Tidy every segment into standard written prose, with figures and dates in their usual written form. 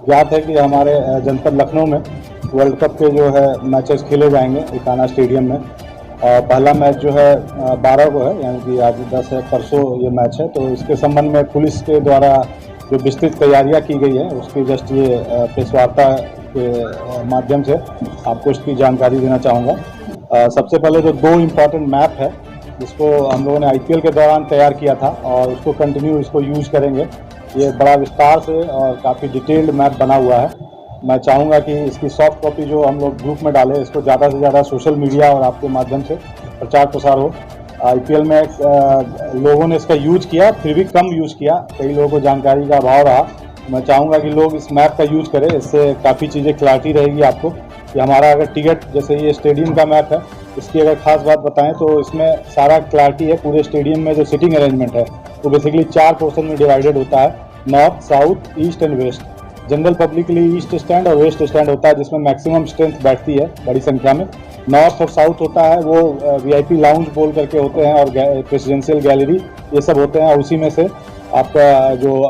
ज्ञात है कि हमारे जनपद लखनऊ में वर्ल्ड कप के जो है मैचेस खेले जाएंगे इकाना स्टेडियम में। पहला मैच जो है 12 को है, यानी कि आज 10 है, परसों ये मैच है। तो इसके संबंध में पुलिस के द्वारा जो विस्तृत तैयारियां की गई है उसकी जस्ट ये प्रेस वार्ता के माध्यम से आपको इसकी जानकारी देना चाहूँगा। सबसे पहले जो 2 इम्पॉर्टेंट मैप है जिसको हम लोगों ने IPL के दौरान तैयार किया था और उसको कंटिन्यू इसको यूज़ करेंगे। ये बड़ा विस्तार से और काफ़ी डिटेल्ड मैप बना हुआ है। मैं चाहूँगा कि इसकी सॉफ्ट कॉपी जो हम लोग ग्रुप में डालें, इसको ज़्यादा से ज़्यादा सोशल मीडिया और आपके माध्यम से प्रचार प्रसार हो। IPL में लोगों ने इसका यूज़ किया, फिर भी कम यूज़ किया, कई लोगों को जानकारी का अभाव रहा। मैं चाहूँगा कि लोग इस मैप का यूज़ करें, इससे काफ़ी चीज़ें क्लैरिटी रहेगी आपको कि हमारा अगर टिकट, जैसे ये स्टेडियम का मैप है, इसकी अगर खास बात बताएं तो इसमें सारा क्लैरिटी है। पूरे स्टेडियम में जो सिटिंग अरेंजमेंट है वो बेसिकली 4 पोर्शन में डिवाइडेड होता है, north, south, east and west. General public के लिए ईस्ट स्टैंड और वेस्ट स्टैंड होता है जिसमें मैक्सिमम स्ट्रेंथ बैठती है बड़ी संख्या में। नॉर्थ और साउथ होता है वो VIP लाउंज बोल करके होते हैं और प्रेसिडेंशियल गैलरी, ये सब होते हैं। उसी में से आपका जो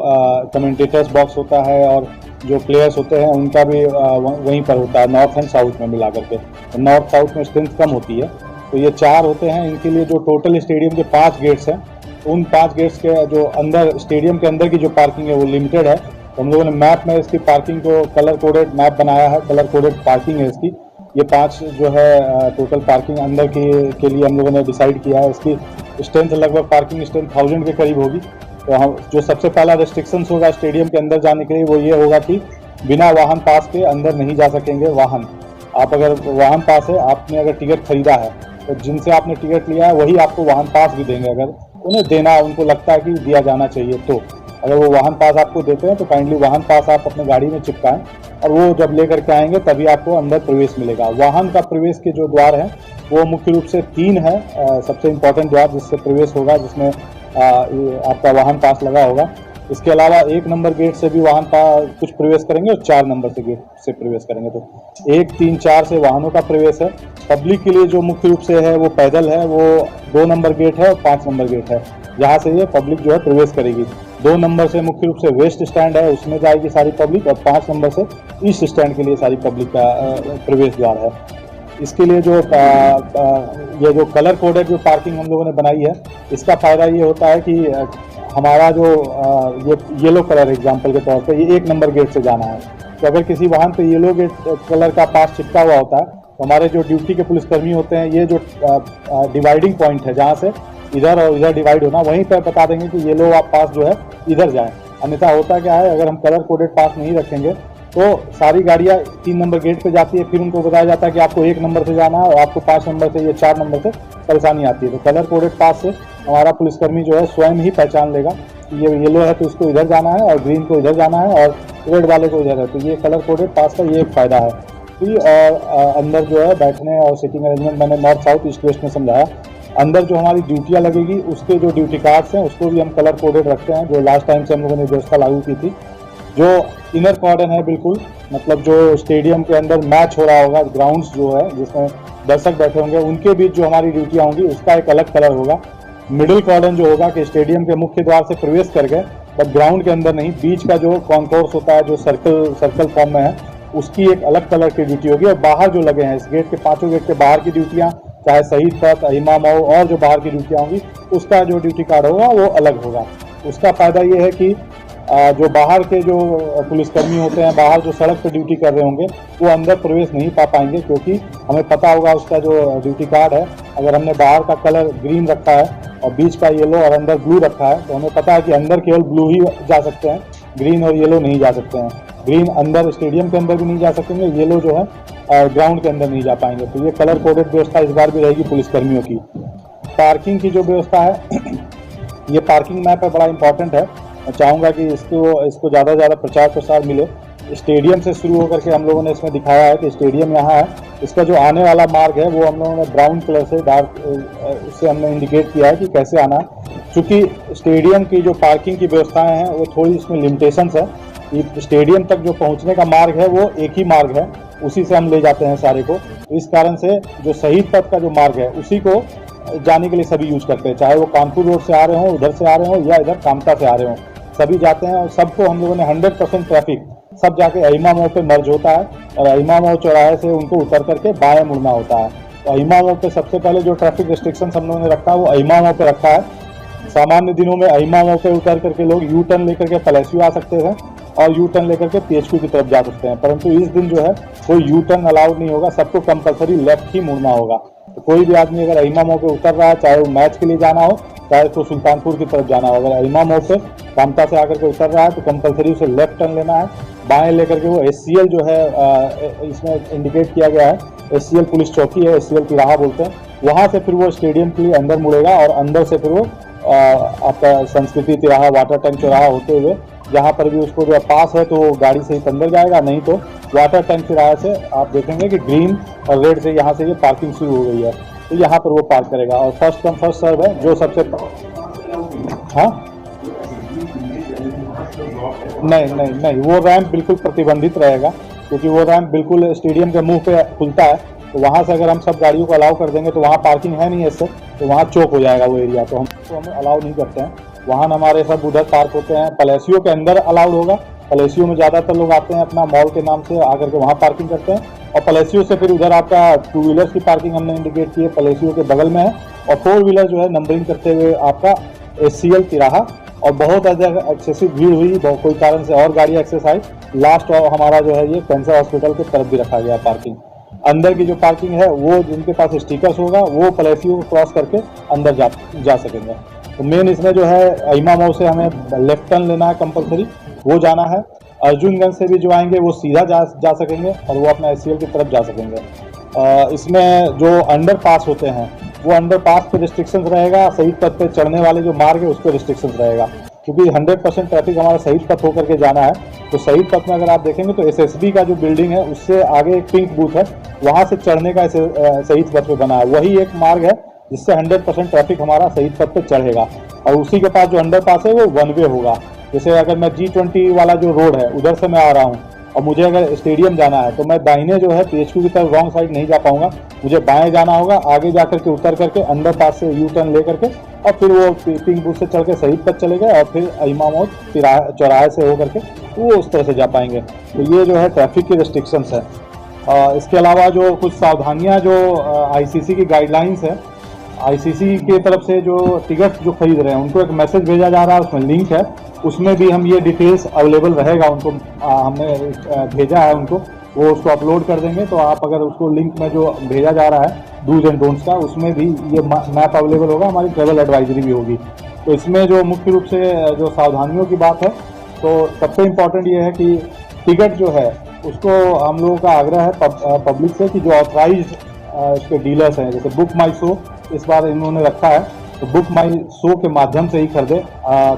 कमेंटेटर्स बॉक्स होता है और जो प्लेयर्स होते हैं उनका भी वहीं पर होता है, नॉर्थ एंड साउथ में मिला करके। नॉर्थ साउथ में स्ट्रेंथ कम होती है, तो ये 4 होते हैं। इनके लिए जो टोटल स्टेडियम के 5 गेट्स हैं, उन 5 गेट्स के जो अंदर स्टेडियम के अंदर की जो पार्किंग है वो लिमिटेड है। तो हम लोगों ने मैप में इसकी पार्किंग को कलर कोडेड मैप बनाया है, कलर कोडेड पार्किंग है इसकी। ये 5 जो है टोटल पार्किंग अंदर के लिए हम लोगों ने डिसाइड किया है। इसकी स्ट्रेंथ लगभग पार्किंग स्ट्रेंथ 1000 के करीब होगी। तो हम जो सबसे पहला रेस्ट्रिक्शंस होगा स्टेडियम के अंदर जाने के लिए वो ये होगा कि बिना वाहन पास के अंदर नहीं जा सकेंगे वाहन। आप अगर वाहन पास है, आपने अगर टिकट खरीदा है तो जिनसे आपने टिकट लिया है वही आपको वाहन पास भी देंगे, अगर उन्हें देना उनको लगता है कि दिया जाना चाहिए। तो अगर वो वाहन पास आपको देते हैं तो काइंडली वाहन पास आप अपने गाड़ी में चिपकाएं और वो जब लेकर के आएंगे तभी आपको अंदर प्रवेश मिलेगा। वाहन का प्रवेश के जो द्वार हैं वो मुख्य रूप से 3 है। सबसे इम्पोर्टेंट द्वार जिससे प्रवेश होगा, जिसमें आपका वाहन पास लगा होगा। इसके अलावा 1 नंबर गेट से भी वाहन कुछ प्रवेश करेंगे और 4 नंबर से गेट से प्रवेश करेंगे। तो 1, 3, 4 से वाहनों का प्रवेश है। पब्लिक के लिए जो मुख्य रूप से है वो पैदल है, वो 2 नंबर गेट है और 5 नंबर गेट है, जहाँ से ये पब्लिक जो है प्रवेश करेगी। 2 नंबर से मुख्य रूप से वेस्ट स्टैंड है, उसमें जाएगी सारी पब्लिक, और 5 नंबर से ईस्ट स्टैंड के लिए सारी पब्लिक का प्रवेश द्वार है। इसके लिए जो ये जो कलर कोडेड जो पार्किंग हम लोगों ने बनाई है, इसका फ़ायदा ये होता है कि हमारा जो ये येलो कलर एग्जांपल के तौर पे ये 1 नंबर गेट से जाना है, तो अगर किसी वाहन पे येलो गेट कलर का पास चिपका हुआ होता है तो हमारे जो ड्यूटी के पुलिसकर्मी होते हैं, ये जो डिवाइडिंग पॉइंट है जहाँ से इधर और इधर डिवाइड होना, वहीं पर बता देंगे कि येलो पास जो है इधर जाए। अन्यथा होता क्या है, अगर हम कलर कोडेड पास नहीं रखेंगे तो सारी गाड़ियाँ 3 नंबर गेट पे जाती है, फिर उनको बताया जाता है कि आपको 1 नंबर से जाना है और आपको 5 नंबर से या 4 नंबर से परेशानी आती है। तो कलर कोडेड पास से हमारा पुलिसकर्मी जो है स्वयं ही पहचान लेगा कि ये येलो है तो इसको इधर जाना है और ग्रीन को इधर जाना है और रेड वाले को इधर है। तो ये कलर कोडेड पास का ये एक फ़ायदा है। और अंदर जो है बैठने और सिटिंग अरेंजमेंट मैंने नॉर्थ साउथ ईस्ट वेस्ट में समझाया। अंदर जो हमारी ड्यूटियाँ लगेगी उसके जो ड्यूटी कार्ड्स हैं उसको भी हम कलर कोडेड रखते हैं, जो लास्ट टाइम से हम लोगों ने व्यवस्था लागू की थी। जो इनर कॉर्डन है, बिल्कुल मतलब जो स्टेडियम के अंदर मैच हो रहा होगा, ग्राउंड्स जो है जिसमें दर्शक बैठे होंगे, उनके बीच जो हमारी ड्यूटियाँ होंगी उसका एक अलग कलर होगा। मिडिल कॉर्डन जो होगा कि स्टेडियम के मुख्य द्वार से प्रवेश कर गए बट ग्राउंड के अंदर नहीं, बीच का जो कॉन्कोर्स होता है जो सर्कल फॉर्म में है, उसकी एक अलग कलर की ड्यूटी होगी। और बाहर जो लगे हैं इस गेट के 5 गेट के बाहर की ड्यूटियाँ, चाहे शहीद पथ, अहिमा मऊ और जो बाहर की ड्यूटियाँ होंगी, उसका जो ड्यूटी कार्ड होगा वो अलग होगा। उसका फ़ायदा ये है कि जो बाहर के जो पुलिसकर्मी होते हैं, बाहर जो सड़क पर ड्यूटी कर रहे होंगे, वो अंदर प्रवेश नहीं पा पाएंगे, क्योंकि हमें पता होगा उसका जो ड्यूटी कार्ड है, अगर हमने बाहर का कलर ग्रीन रखा है और बीच का येलो और अंदर ब्लू रखा है, तो हमें पता है कि अंदर केवल ब्लू ही जा सकते हैं, ग्रीन और येलो नहीं जा सकते हैं। ग्रीन अंदर स्टेडियम के अंदर भी नहीं जा सकेंगे, येलो जो है ग्राउंड के अंदर नहीं जा पाएंगे। तो ये कलर कोडेड व्यवस्था इस बार भी रहेगी पुलिसकर्मियों की। पार्किंग की जो व्यवस्था है, ये पार्किंग मैप है, बड़ा इंपॉर्टेंट है। मैं चाहूँगा कि इसको ज़्यादा से ज़्यादा प्रचार प्रसार मिले। स्टेडियम से शुरू होकर के हम लोगों ने इसमें दिखाया है कि स्टेडियम यहाँ है, इसका जो आने वाला मार्ग है वो हम लोगों ने ब्राउन कलर से डार्क उससे हमने इंडिकेट किया है कि कैसे आना है। चूँकि स्टेडियम की जो पार्किंग की व्यवस्थाएं हैं वो थोड़ी इसमें लिमिटेशंस है कि स्टेडियम तक जो पहुँचने का मार्ग है वो एक ही मार्ग है, उसी से हम ले जाते हैं सारे को। तो इस कारण से जो शहीद पथ का जो मार्ग है उसी को जाने के लिए सभी यूज करते हैं, चाहे वो कानपुर रोड से आ रहे हों, उधर से आ रहे हों या इधर कामता से आ रहे हों, सभी जाते हैं। और सबको हम लोगों ने 100% ट्रैफिक सब जाके अहिमा मोड़ पे मर्ज होता है और अहिमा मोड़ चौराहे से उनको उतर करके बाएं मुड़ना होता है। तो अहिमा मोड़ पे सबसे पहले जो ट्रैफिक रिस्ट्रिक्शन हम लोगों ने रखा है वो अहिमा मोड़ पे रखा है। सामान्य दिनों में अहिमा मोड़ पे उतर करके लोग यू टर्न लेकर के पलेस्यू आ सकते हैं और यू टर्न लेकर के PHQ की तरफ जा सकते हैं, परंतु इस दिन जो है कोई यू टर्न अलाउड नहीं होगा, सबको कंपलसरी लेफ्ट ही मुड़ना होगा। तो कोई भी आदमी अगर अहिमा मोड़ पे उतर रहा है, चाहे वो मैच के लिए जाना हो चाहे उसको सुल्तानपुर की तरफ जाना हो, अगर अहिमा मोड़ से कामता से आकर के उतर रहा है तो कंपलसरी उसे लेफ्ट टर्न लेना है, बाएं लेकर के वो SCL जो है इसमें इंडिकेट किया गया है, SCL पुलिस चौकी है, SCL तिराहा बोलते हैं, वहां से फिर वो स्टेडियम के लिए अंदर मुड़ेगा और अंदर से फिर वो आपका संस्कृति तिराहा वाटर टैंक चौराहा होते हुए जहाँ पर भी उसको जो पास है तो वो गाड़ी से ही अंदर जाएगा, नहीं तो वाटर टैंक तिराहे से आप देखेंगे कि ग्रीन और रेड से यहाँ से ये पार्किंग शुरू हो गई है, तो यहाँ पर वो पार्क करेगा और फर्स्ट कम फर्स्ट सर्व है जो सबसे हाँ नहीं वो रैंप बिल्कुल प्रतिबंधित रहेगा, क्योंकि वो रैंप बिल्कुल स्टेडियम के मुंह पे खुलता है, तो वहाँ से अगर हम सब गाड़ियों को अलाउ कर देंगे तो वहाँ पार्किंग है नहीं ऐसे, तो वहाँ चौक हो जाएगा वो एरिया, तो हम अलाउ नहीं करते हैं। वाहन हमारे सब उधर पार्क होते हैं। पलेसियो के अंदर अलाउड होगा, पलेसियो में ज़्यादातर लोग आते हैं अपना मॉल के नाम से आकर के वहाँ पार्किंग करते हैं, और पलेसियो से फिर उधर आपका 2 व्हीलर्स की पार्किंग हमने इंडिकेट की है, पलेसियो के बगल में है, और 4 व्हीलर जो है नंबरिंग करते हुए आपका SCL तिराहा, और बहुत ज़्यादा एक्सेसिव भीड़ हुई, कोई कारण से और गाड़ी एक्सेस आई, लास्ट और हमारा जो है ये कैंसर हॉस्पिटल की तरफ भी रखा गया पार्किंग। अंदर की जो पार्किंग है वो जिनके पास स्टिकर्स होगा वो पलेसियो को क्रॉस करके अंदर जा सकेंगे। तो मेन इसमें जो है अहिमा मोड़ से हमें लेफ्ट टर्न लेना है कंपलसरी, वो जाना है। अर्जुनगंज से भी जो आएंगे वो सीधा जा सकेंगे और वो अपना SCL की तरफ जा सकेंगे। इसमें जो अंडर पास होते हैं वो अंडर पास पे रिस्ट्रिक्शंस रहेगा, शहीद पथ पे चढ़ने वाले जो मार्ग है उस पर रिस्ट्रिक्शंस रहेगा, क्योंकि 100% ट्रैफिक हमारा शहीद पथ होकर के जाना है। तो शहीद पथ में अगर आप देखेंगे तो SSB का जो बिल्डिंग है उससे आगे एक पिंक बूथ है, वहाँ से चढ़ने का शहीद पथ पे बना है, वही एक मार्ग है जिससे 100% ट्रैफिक हमारा शहीद पथ पे चढ़ेगा, और उसी के पास जो अंडर पास है वो 1 वे होगा। जैसे अगर मैं G20 वाला जो रोड है उधर से मैं आ रहा हूँ और मुझे अगर स्टेडियम जाना है तो मैं दाहिने जो है PHQ की तरफ रॉन्ग साइड नहीं जा पाऊंगा, मुझे बाएं जाना होगा, आगे जा करके उतर करके अंडर पास से यू टर्न ले करके और फिर वो पिंक बूथ से चल के शहीद पथ चले गए और फिर अहिमा मोड़ चौराहे से होकर के वो उस तरह से जा पाएंगे। तो ये जो है ट्रैफिक की रिस्ट्रिक्शंस है। इसके अलावा जो कुछ सावधानियाँ जो ICC की गाइडलाइंस है, ICC की तरफ से जो टिकट जो खरीद रहे हैं उनको एक मैसेज भेजा जा रहा है, उसमें लिंक है, उसमें भी हम ये डिटेल्स अवेलेबल रहेगा उनको, हमने भेजा है उनको, वो उसको अपलोड कर देंगे। तो आप अगर उसको लिंक में जो भेजा जा रहा है डूज एंड डोंट्स का, उसमें भी ये मैप अवेलेबल होगा, हमारी ट्रैवल एडवाइजरी भी होगी। तो इसमें जो मुख्य रूप से जो सावधानियों की बात है, तो सबसे इम्पोर्टेंट ये है कि टिकट जो है उसको हम लोगों का आग्रह है पब्लिक से कि जो ऑथराइज्ड इसके डीलर्स हैं, जैसे बुक माई शो इस बार इन्होंने रखा है, तो बुक माई शो के माध्यम से ही खरीदे,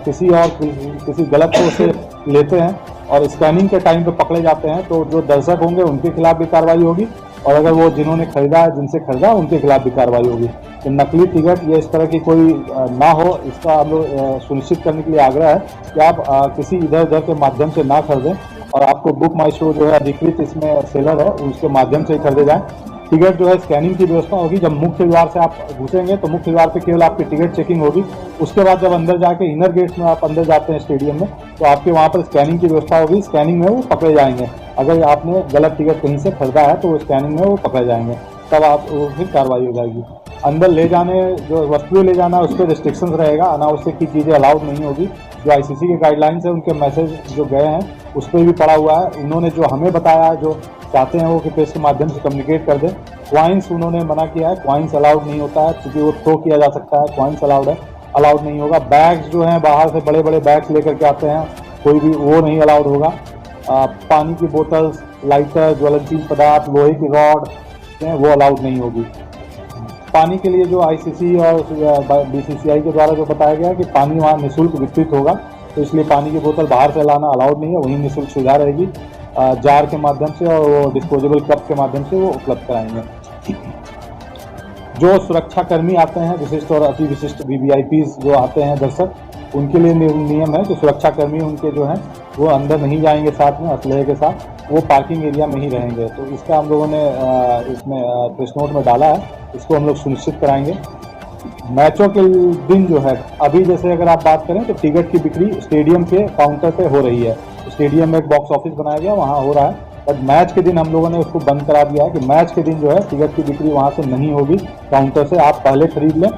किसी गलत शो से लेते हैं और स्कैनिंग के टाइम पे पकड़े जाते हैं तो जो दर्शक होंगे उनके खिलाफ भी कार्रवाई होगी, और अगर वो जिन्होंने खरीदा है जिनसे खरीदा उनके खिलाफ भी कार्रवाई होगी। तो नकली टिकट या इस तरह की कोई ना हो, इसका हम लोग सुनिश्चित करने के लिए आग्रह है कि आप किसी इधर उधर के माध्यम से ना खरीदें, और आपको बुक माई शो जो है अधिकृत इसमें सेलर है उसके माध्यम से ही खरीदे जाएँ। टिकट जो है स्कैनिंग की व्यवस्था होगी, जब मुख्य द्वार से आप घुसेंगे तो मुख्य द्वार पे केवल आपकी टिकट चेकिंग होगी, उसके बाद जब अंदर जाके इनर गेट्स में आप अंदर जाते हैं स्टेडियम में तो आपके वहाँ पर स्कैनिंग की व्यवस्था होगी, स्कैनिंग में वो पकड़े जाएंगे। अगर आपने गलत टिकट कहीं से खरीदा है तो वो स्कैनिंग में वो पकड़े जाएंगे, तब आप फिर कार्रवाई हो जाएगी। अंदर ले जाने जो वस्तुएं ले जाना उस पर रिस्ट्रिक्शंस रहेगा, अनावश्यक की चीज़ें अलाउड नहीं होगी। जो ICC के गाइडलाइंस है उनके मैसेज जो गए हैं उस पर भी पड़ा हुआ है, उन्होंने जो हमें बताया जो चाहते हैं वो कि प्रेस के माध्यम से कम्युनिकेट कर दें। क्वाइंस उन्होंने मना किया है, क्वाइंस अलाउड नहीं होता है क्योंकि वो थ्रो किया जा सकता है, क्वाइंस अलाउड नहीं होगा। बैग्स जो हैं बाहर से बड़े बड़े बैग्स लेकर के आते हैं, कोई भी वो नहीं अलाउड होगा। पानी की बोतल्स, लाइटर, ज्वलनशील पदार्थ, लोहे की रॉड वो अलाउड नहीं होगी। पानी के लिए जो ICC और BCCI के द्वारा जो बताया गया है कि पानी वहाँ निःशुल्क वितरित होगा, तो इसलिए पानी की बोतल बाहर से लाना अलाउड नहीं है, वहीं निःशुल्क सुविधा रहेगी जार के माध्यम से, और वो डिस्पोजेबल कप के माध्यम से वो उपलब्ध कराएंगे। जो सुरक्षा कर्मी आते हैं विशिष्ट और अति विशिष्ट VVIPs जो आते हैं दर्शक, उनके लिए नियम है कि सुरक्षा कर्मी उनके जो हैं वो अंदर नहीं जाएंगे साथ में असलहे के साथ, वो पार्किंग एरिया में ही रहेंगे। तो इसका हम लोगों ने इसमें प्रेस नोट में डाला है, इसको हम लोग सुनिश्चित कराएंगे। मैचों के दिन जो है अभी जैसे अगर आप बात करें तो टिकट की बिक्री स्टेडियम के काउंटर पे हो रही है, स्टेडियम में एक बॉक्स ऑफिस बनाया गया, वहाँ हो रहा है। बट मैच के दिन हम लोगों ने उसको बंद करा दिया है कि मैच के दिन जो है टिकट की बिक्री वहाँ से नहीं होगी, काउंटर से आप पहले खरीद लें।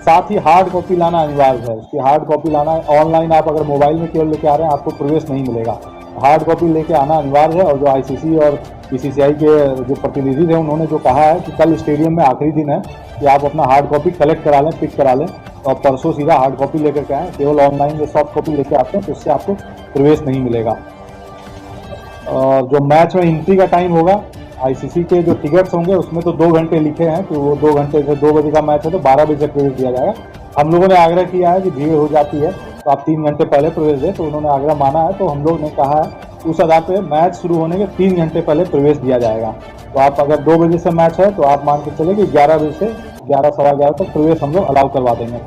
साथ ही हार्ड कॉपी लाना अनिवार्य है, उसकी हार्ड कॉपी लाना है। ऑनलाइन आप अगर मोबाइल में केवल लेके आ रहे हैं आपको प्रवेश नहीं मिलेगा, हार्ड कॉपी लेके आना अनिवार्य है। और जो आईसीसी और बीसीसीआई के जो प्रतिनिधि थे उन्होंने जो कहा है कि कल स्टेडियम में आखिरी दिन है कि आप अपना हार्ड कॉपी कलेक्ट करा लें, पिक करा लें, और परसों सीधा हार्ड कॉपी लेकर के आएँ। केवल ऑनलाइन या सॉफ्ट कॉपी लेके आते हैं तो उससे आपको प्रवेश नहीं मिलेगा। और जो मैच में एंट्री का टाइम होगा, आईसीसी के जो टिकट्स होंगे उसमें तो 2 घंटे लिखे हैं कि वो 2 घंटे से 2 बजे का मैच है तो 12 बजे प्रवेश दिया जाएगा। हम लोगों ने आग्रह किया है कि भीड़ हो जाती है तो आप 3 घंटे पहले प्रवेश दें, तो उन्होंने आग्रह माना है। तो हम लोग ने कहा है उस आधार पर मैच शुरू होने के 3 घंटे पहले प्रवेश दिया जाएगा। तो आप अगर 2 बजे से मैच है तो आप मान के चले कि 11 बजे से 11 सवा 11 तक प्रवेश हम लोग अलाउ करवा देंगे।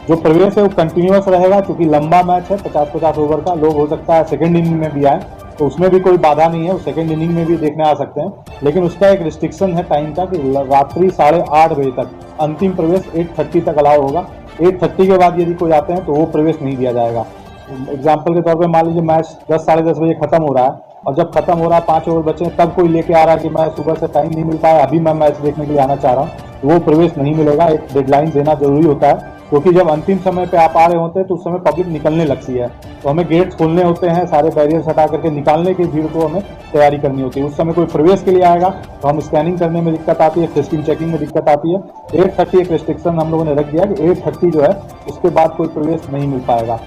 जो प्रवेश है वो कंटिन्यूस रहेगा, क्योंकि लंबा मैच है 50-50 ओवर का। लोग हो सकता है सेकेंड इनिंग में भी आए तो उसमें भी कोई बाधा नहीं है, वो सेकेंड इनिंग में भी देखने आ सकते हैं। लेकिन उसका एक रिस्ट्रिक्शन है टाइम का कि रात्रि 8:30 बजे तक, अंतिम प्रवेश 8:30 तक अलाउ होगा। 8:30 के बाद यदि कोई आते हैं तो वो प्रवेश नहीं दिया जाएगा। एग्जाम्पल के तौर पर मान लीजिए मैच 10 साढ़े 10 बजे खत्म हो रहा है और जब खत्म हो रहा है 5 ओवर बचे तब कोई लेके आ रहा है कि मैं सुबह से टाइम नहीं मिल पाया, अभी मैं मैच देखने के लिए आना चाह रहा हूँ, तो वो प्रवेश नहीं मिलेगा। एक डेडलाइन देना जरूरी होता है, क्योंकि जब अंतिम समय पे आप आ रहे होते हैं तो उस समय पब्लिक निकलने लगती है, तो हमें गेट्स खोलने होते हैं, सारे बैरियर्स हटा करके निकालने की भीड़ को हमें तैयारी करनी होती है। उस समय कोई प्रवेश के लिए आएगा तो हम स्कैनिंग करने में दिक्कत आती है, टेस्टिंग चेकिंग में दिक्कत आती है। 8:30 एक रिस्ट्रिक्शन हम लोगों ने रख दिया कि 8:30 जो है उसके बाद कोई प्रवेश नहीं मिल पाएगा।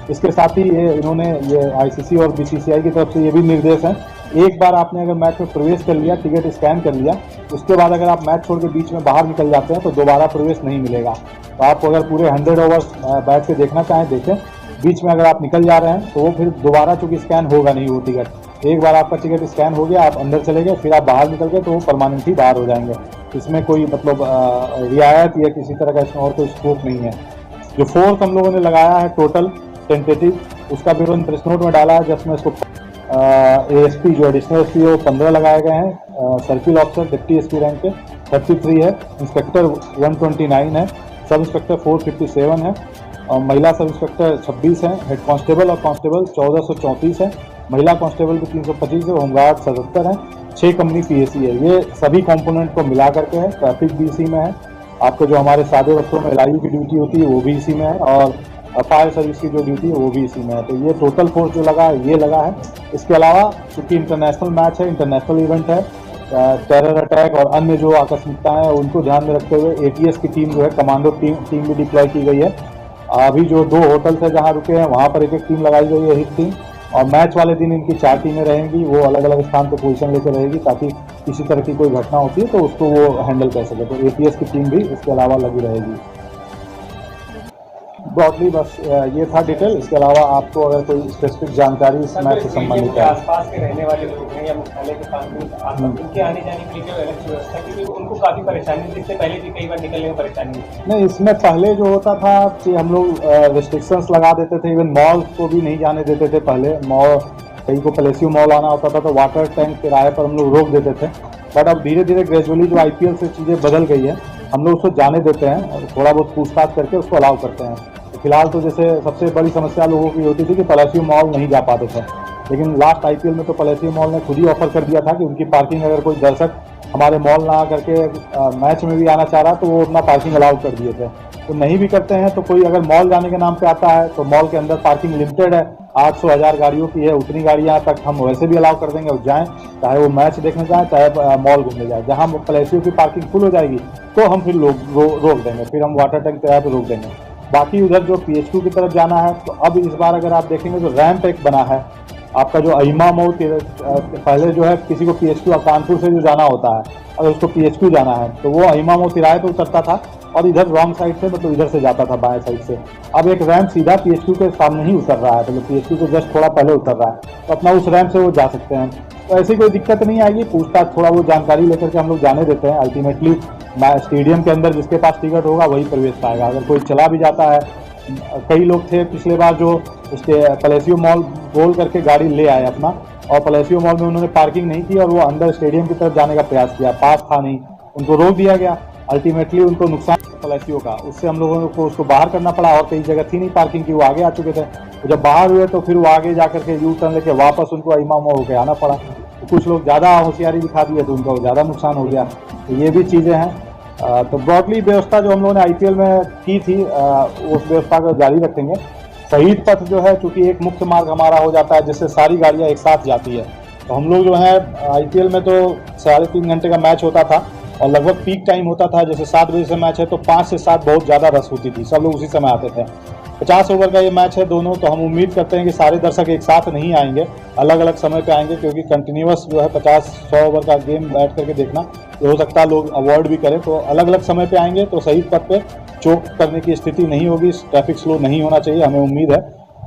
इसके साथ ही ये आईसीसी और बीसीसीआई की तरफ से ये भी निर्देश है, एक बार आपने अगर मैच में प्रवेश कर लिया, टिकट स्कैन कर लिया, उसके बाद अगर आप मैच छोड़ के बीच में बाहर निकल जाते हैं तो दोबारा प्रवेश नहीं मिलेगा। तो आप अगर पूरे 100 ओवर्स बैठ के देखना चाहें देखें, बीच में अगर आप निकल जा रहे हैं तो वो फिर दोबारा चूंकि स्कैन होगा नहीं वो टिकट। एक बार आपका टिकट स्कैन हो गया, आप अंदर चले गए, फिर आप बाहर निकल गए तो वो परमानेंटली बाहर हो जाएंगे। इसमें कोई मतलब रियायत या किसी तरह का इसमें और कोई स्कोप नहीं है। जो फोर्स हम लोगों ने लगाया है टोटल टेंटेटिव, उसका भी उन्होंने प्रेस नोट में डाला है, जिसमें इसको एएसपी जो एडिशनल एसपी है वो 15 लगाए गए हैं, circle officer deputy SP rank के 33 है, इंस्पेक्टर 129 है, सब इंस्पेक्टर 457 है, और महिला सब इंस्पेक्टर 26 हैं, हेड कांस्टेबल और कांस्टेबल 1434 है, महिला कांस्टेबल भी 325 है, होमगार्ड 77 है, 6 कंपनी पीएसी है। ये सभी कंपोनेंट को मिला करके है। ट्रैफिक भी इसी में है, आपको जो हमारे सादे वस्त्रों में एलआईयू की ड्यूटी होती है वो भी इसी में है, और फायर सर्विस की जो ड्यूटी है वो भी इसी में है। तो ये टोटल फोर्स जो लगा है ये लगा है। इसके अलावा चूंकि इंटरनेशनल मैच है, इंटरनेशनल इवेंट है, टेरर अटैक और अन्य जो आकस्मिकताएं हैं उनको ध्यान में रखते हुए एटीएस की टीम जो है, कमांडो टीम भी डिप्लॉय की गई है। अभी जो 2 होटल है जहां रुके हैं वहां पर एक टीम लगाई गई है, हिट टीम, और मैच वाले दिन इनकी 4 टीमें रहेंगी, वो अलग अलग स्थान पर पोजीशन लेकर रहेगी ताकि किसी तरह की कोई घटना होती है तो उसको वो हैंडल कर सके। तो एटीएस की टीम भी इसके अलावा लगी रहेगी। ब्रॉडली बस ये था डिटेल। इसके अलावा आपको अगर कोई स्पेसिफिक जानकारी इस मैच से संबंधित है, आसपास के रहने वाले लोग हैं या मुख्यालय के पास उनके आने जाने के लिए अलग व्यवस्था की, उनको काफ़ी परेशानी, जिससे पहले भी कई बार निकलने में परेशानी नहीं। इसमें पहले जो होता था कि हम लोग रिस्ट्रिक्शंस लगा देते थे, इवन मॉल को भी नहीं जाने देते थे। पहले मॉल कहीं को पैलेसियो मॉल आना होता था तो वाटर टैंक किराए पर हम लोग रोक देते थे। बट अब धीरे धीरे ग्रेजुअली जो आईपीएल से चीज़ें बदल गई है, हम लोग उसको जाने देते हैं और थोड़ा बहुत पूछताछ करके उसको अलाउ करते हैं। फिलहाल तो जैसे सबसे बड़ी समस्या लोगों की होती थी कि पैलेसियो मॉल नहीं जा पाते थे, लेकिन लास्ट आईपीएल में तो पैलेसियो मॉल ने खुद ही ऑफर कर दिया था कि उनकी पार्किंग अगर कोई दर्शक हमारे मॉल ना करके मैच में भी आना चाह रहा तो वो अपना पार्किंग अलाउ कर दिए थे। तो नहीं भी करते हैं तो कोई अगर मॉल जाने के नाम पे आता है तो मॉल के अंदर पार्किंग लिमिटेड है, 800-1000 गाड़ियों की है, उतनी गाड़ियाँ तक हम वैसे भी अलाउ कर देंगे और जाएँ, चाहे वो मैच देखने जाएँ चाहे मॉल घूमने जाए। जहाँ पैलेसियो की पार्किंग फुल हो जाएगी तो हम फिर रोक देंगे, फिर हम वाटर टैंक किराए पर रोक देंगे। बाकी उधर जो पीएचक्यू की तरफ जाना है तो अब इस बार अगर आप देखेंगे तो रैंप एक बना है आपका, जो अहिमा मऊ पहले जो है किसी को पीएचक्यू कानपुर से जो जाना होता है, अगर उसको पीएचक्यू जाना है तो वो अहिमा मऊ तिराहे पे उतरता था और इधर रॉन्ग साइड से मतलब इधर से जाता था बाएं साइड से। अब एक रैंप सीधा पीएचक्यू के सामने ही उतर रहा है, मतलब पीएचक्यू को जस्ट थोड़ा पहले उतर रहा है, तो अपना उस रैंप से वो जा सकते हैं। तो ऐसी कोई दिक्कत नहीं आएगी, पूछताछ थोड़ा वो जानकारी लेकर के हम लोग जाने देते हैं। अल्टीमेटली स्टेडियम के अंदर जिसके पास टिकट होगा वही प्रवेश पाएगा। अगर कोई चला भी जाता है, कई लोग थे पिछले बार जो पैलेसियो मॉल बोल करके गाड़ी ले आए अपना, और पैलेसियो मॉल में उन्होंने पार्किंग नहीं की और वो अंदर स्टेडियम की तरफ जाने का प्रयास किया, पास था नहीं, उनको रोक दिया गया। अल्टीमेटली उनको नुकसान पलासियों का, उससे हम लोगों को उसको बाहर करना पड़ा और कई जगह थी नहीं पार्किंग की, वो आगे आ चुके थे। तो जब बाहर हुए तो फिर वो आगे जा करके यू टर्न लेके वापस उनको इमाम होकर आना पड़ा। तो कुछ लोग ज़्यादा होशियारी दिखा दिए तो उनको ज़्यादा नुकसान हो गया। तो ये भी चीज़ें हैं। तो ब्रॉडली व्यवस्था जो हम लोगों ने IPL में की थी उस व्यवस्था को जारी रखेंगे। शहीद पथ जो है चूँकि एक मुख्य मार्ग हमारा हो जाता है जिससे सारी गाड़ियाँ एक साथ जाती है। तो हम लोग जो है IPL में तो 3.5 घंटे का मैच होता था और लगभग पीक टाइम होता था, जैसे 7 बजे से मैच है तो 5 से 7 बहुत ज़्यादा रश होती थी, सब लोग उसी समय आते थे। 50 ओवर का ये मैच है दोनों, तो हम उम्मीद करते हैं कि सारे दर्शक एक साथ नहीं आएंगे, अलग अलग समय पे आएंगे, क्योंकि कंटिन्यूअस जो है 50-100 ओवर का गेम बैठ करके देखना तो हो सकता है लोग अवॉइड भी करें। तो अलग अलग समय पे आएंगे तो शहीद पथ पे चोक करने की स्थिति नहीं होगी, ट्रैफिक स्लो नहीं होना चाहिए, हमें उम्मीद है।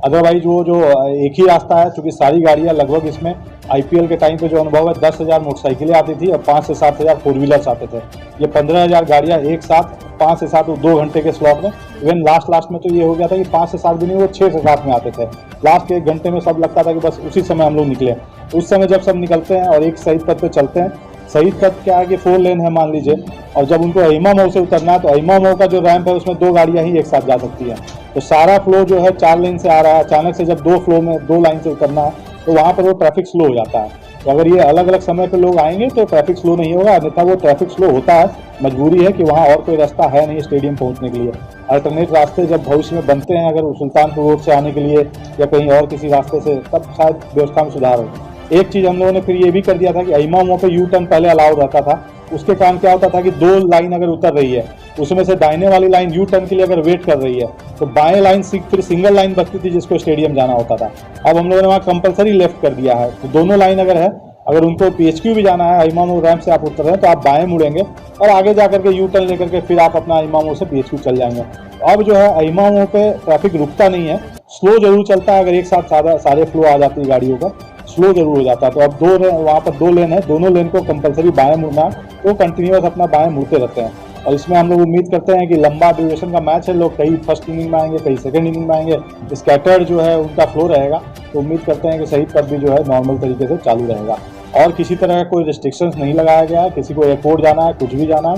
अदरवाइज वो जो एक ही रास्ता है, चूँकि सारी गाड़ियाँ लगभग इसमें IPL के टाइम पे जो अनुभव है 10,000 मोटरसाइकिलें आती थी और 5 से 7,000 4 व्हीलर्स आते थे। ये 15,000 गाड़ियाँ एक साथ 5 से 7 2 घंटे के स्लॉट में, इवन लास्ट में तो ये हो गया था कि 5 से 7 भी नहीं, वो 6 से 7 में आते थे। लास्ट के 1 घंटे में सब लगता था कि बस उसी समय हम लोग निकले। उस समय जब सब निकलते हैं और एक शहीद पथ पे चलते हैं, शहीद पथ क्या है कि 4 लेन है मान लीजिए, और जब उनको अहिमा मोड़ से उतरना है तो अहिमा मोड़ का जो रैंप है उसमें 2 गाड़ियाँ ही एक साथ जा सकती है। तो सारा फ्लो जो है 4 लेन से आ रहा है, अचानक से जब 2 फ्लो में 2 लाइन से उतरना है तो वहाँ पर वो ट्रैफिक स्लो हो जाता है। तो अगर ये अलग अलग समय पे लोग आएंगे तो ट्रैफिक स्लो नहीं होगा, अन्यथा वो ट्रैफिक स्लो होता है, मजबूरी है कि वहाँ और कोई रास्ता है नहीं स्टेडियम पहुँचने के लिए। अल्टरनेट रास्ते जब भविष्य में बनते हैं, अगर सुल्तानपुर रोड से आने के लिए या कहीं और किसी रास्ते से, तब शायद व्यवस्था में सुधार हो। एक चीज़ हम लोगों ने फिर ये भी कर दिया था कि अहिमा मोड़ पे यू टर्न पहले अलाउड रहता था, उसके कारण क्या होता था कि 2 लाइन अगर उतर रही है उसमें से दाहिने वाली लाइन यू टर्न के लिए अगर वेट कर रही है तो बाएं लाइन फिर सिंगल लाइन बचती थी जिसको स्टेडियम जाना होता था। अब हम लोगों ने वहाँ कंपलसरी लेफ्ट कर दिया है, तो दोनों लाइन अगर है, अगर उनको PHQ भी जाना है, इमाम रैंप से आप उतर रहे हैं तो आप बाएं मुड़ेंगे और आगे जाकर के यू टर्न लेकर के फिर आप अपना इमाम से PHQ चल जाएंगे। अब जो है इमाम पे ट्रैफिक रुकता नहीं है, स्लो जरूर चलता है। अगर एक साथ सारे फ्लो आ जाती है गाड़ियों का, स्लो जरूर हो जाता है। तो अब वहाँ पर 2 लेन है, दोनों लेन को कंपलसरी बाएं मुड़ना है, तो कंटिन्यूअस अपना बाएं मुड़ते रहते हैं। और इसमें हम लोग उम्मीद करते हैं कि लंबा ड्यूरेशन का मैच है, लोग कहीं फर्स्ट इनिंग में आएंगे, कहीं सेकंड इनिंग में आएंगे, स्कैटर्ड जो है उनका फ्लो रहेगा। तो उम्मीद करते हैं कि शहीद पथ भी जो है नॉर्मल तरीके से चालू रहेगा और किसी तरह का कोई रिस्ट्रिक्शंस नहीं लगाया गया है। किसी को एयरपोर्ट जाना है, कुछ भी जाना है,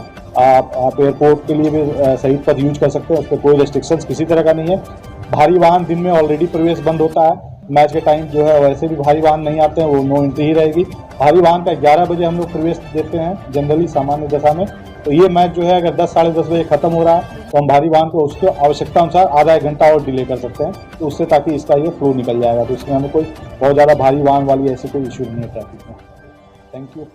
आप एयरपोर्ट के लिए भी शहीद पथ यूज कर सकते हैं, उस पर कोई रिस्ट्रिक्शंस किसी तरह का नहीं है। भारी वाहन दिन में ऑलरेडी प्रवेश बंद होता है, मैच के टाइम जो है वैसे भी भारी वाहन नहीं आते हैं, वो नो एंट्री ही रहेगी। भारी वाहन का 11 बजे हम लोग प्रवेश देते हैं जनरली सामान्य दशा में। तो ये मैच जो है अगर 10 साढ़े 10 बजे खत्म हो रहा है तो हम भारी वाहन को उसके आवश्यकता अनुसार आधा 1 घंटा और डिले कर सकते हैं, तो उससे ताकि इसका ये फ्लो निकल जाएगा। तो इसमें हमें कोई बहुत ज़्यादा भारी वाहन वाली ऐसी कोई इशू नहीं है ट्रैफिक में। Thank you.